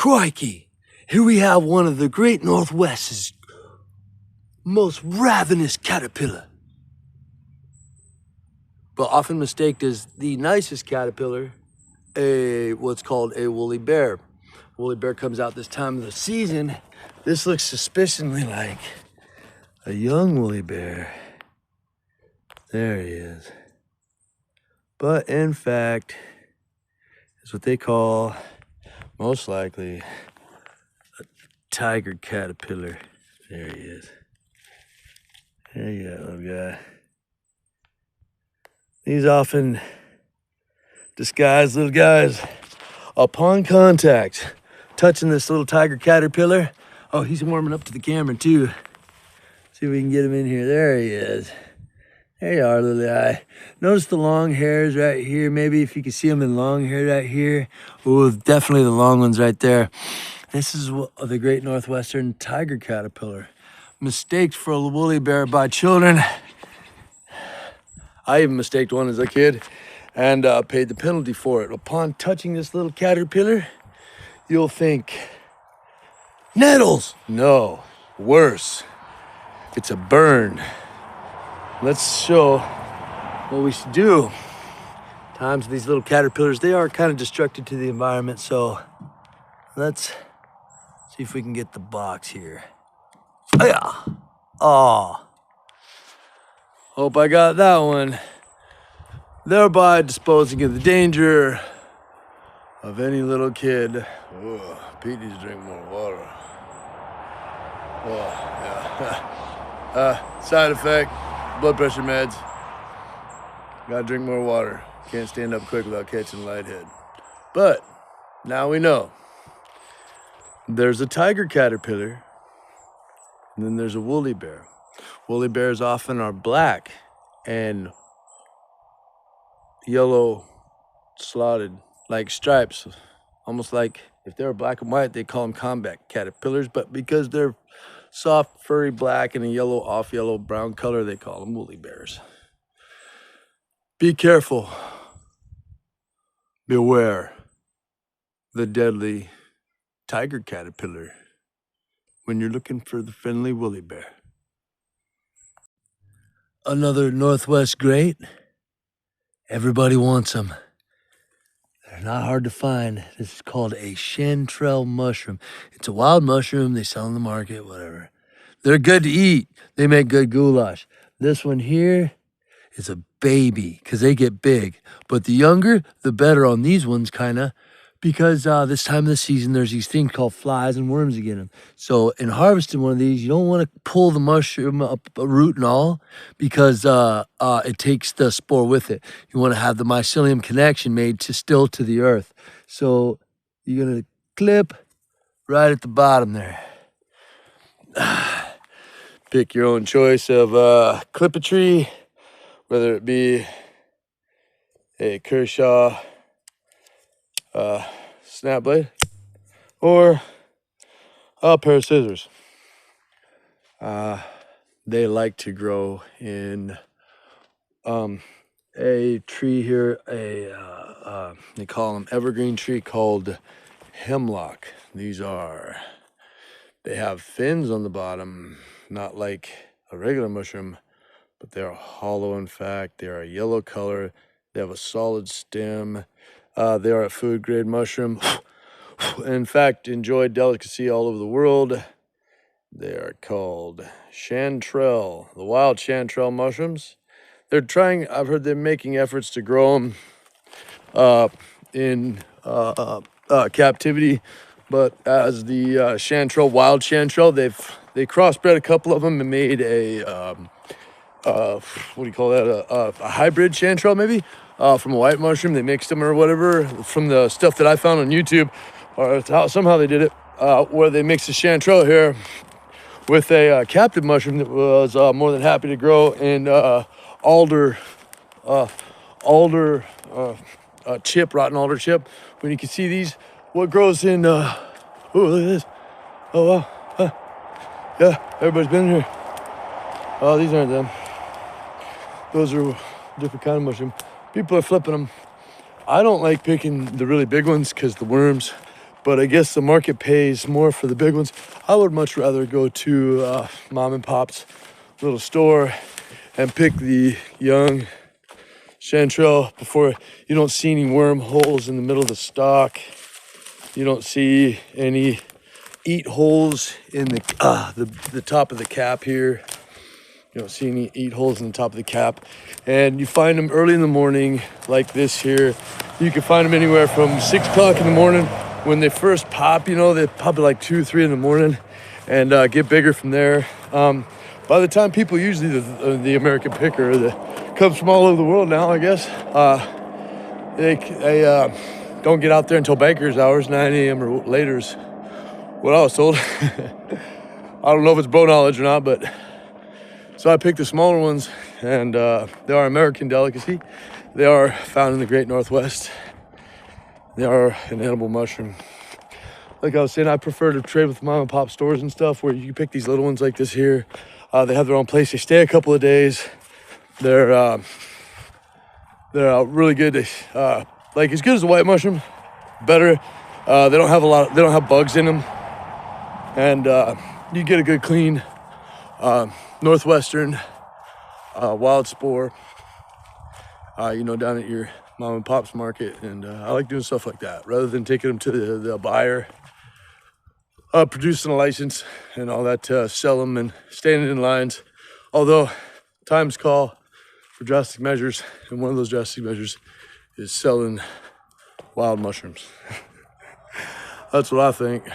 Crikey! Here we have one of the great Northwest's most ravenous caterpillar. But often mistaken as the nicest caterpillar, what's called a woolly bear. Woolly bear comes out this time of the season. This looks suspiciously like a young woolly bear. There he is. But in fact, it's what they call, most likely, a tiger caterpillar. There he is. There you go, little guy. These often disguised little guys, upon contact, touching this little tiger caterpillar. Oh, he's warming up to the camera too. See if we can get him in here. There he is. There you are, little guy. Notice the long hairs right here. Maybe if you can see them in long hair right here. Oh, definitely the long ones right there. This is the great Northwestern tiger caterpillar. Mistaked for a woolly bear by children. I even mistaked one as a kid and paid the penalty for it. Upon touching this little caterpillar, you'll think, nettles! No, worse. It's a burn. Let's show what we should do. Times these little caterpillars, they are kind of destructive to the environment, so let's see if we can get the box here. Oh yeah. Oh. Hope I got that one. Thereby disposing of the danger of any little kid. Oh, Pete needs to drink more water. Oh, yeah. Side effect, blood pressure meds. Gotta drink more water. Can't stand up quick without catching a lighthead. But now we know. There's a tiger caterpillar, and then there's a woolly bear. Woolly bears often are black and yellow slotted, like stripes. Almost like if they were black and white, they call them combat caterpillars, but because they're soft, furry black and a yellow, off yellow, brown color, they call them woolly bears. Be careful. Beware the deadly tiger caterpillar when you're looking for the friendly woolly bear. Another Northwest great. Everybody wants them. They're not hard to find. This is called a chantrelle mushroom. It's a wild mushroom. They sell in the market, whatever. They're good to eat. They make good goulash. This one here is a baby because they get big. But the younger, the better on these ones, kind of. Because this time of the season, there's these things called flies and worms that get them. So in harvesting one of these, you don't want to pull the mushroom up a root and all because it takes the spore with it. You want to have the mycelium connection made still to the earth. So you're going to clip right at the bottom there. Pick your own choice of clip a tree, whether it be a Kershaw snap blade or a pair of scissors. They like to grow in a tree here, they call them evergreen tree called hemlock. They have fins on the bottom, not like a regular mushroom, but they are hollow. In fact, they are a yellow color. They have a solid stem. They are a food grade mushroom. In fact, enjoyed delicacy all over the world. They are called chantrelle, the wild chantrelle mushrooms. I've heard they're making efforts to grow them in captivity, but as the wild chantrelle, they crossbred a couple of them and made a hybrid chantrelle maybe from a white mushroom. They mixed them or whatever from the stuff that I found on YouTube, or somehow they did it where they mixed the chantrelle here with a captive mushroom that was more than happy to grow in rotten alder chip. When you can see these, what grows in, look at this. Oh, wow. Yeah, everybody's been here. Oh, these aren't them. Those are a different kind of mushroom. People are flipping them. I don't like picking the really big ones because the worms but I guess the market pays more for the big ones. I would much rather go to mom and pop's little store and pick the young chanterelle before. You don't see any wormholes in the middle of the stalk. You don't see any eat holes in the top of the cap here. You don't see any eat holes in the top of the cap. And you find them early in the morning like this here. You can find them anywhere from 6 o'clock in the morning when they first pop. You know, they pop at like 2, 3 in the morning and get bigger from there. By the time people, usually the American picker that comes from all over the world now, I guess, they don't get out there until banker's hours, 9 a.m. or later is what I was told. I don't know if it's bro knowledge or not, but so I picked the smaller ones, and they are American delicacy. They are found in the Great Northwest. They are an edible mushroom. Like I was saying, I prefer to trade with mom and pop stores and stuff where you pick these little ones like this here. They have their own place. They stay a couple of days. They're really good. Like as good as the white mushroom, better. They don't have bugs in them, and you get a good clean Northwestern wild spore. Down at your mom and pop's market, and I like doing stuff like that rather than taking them to the buyer, producing a license and all that to sell them and standing in lines. Although times call for drastic measures, and one of those drastic measures is selling wild mushrooms. That's what I think.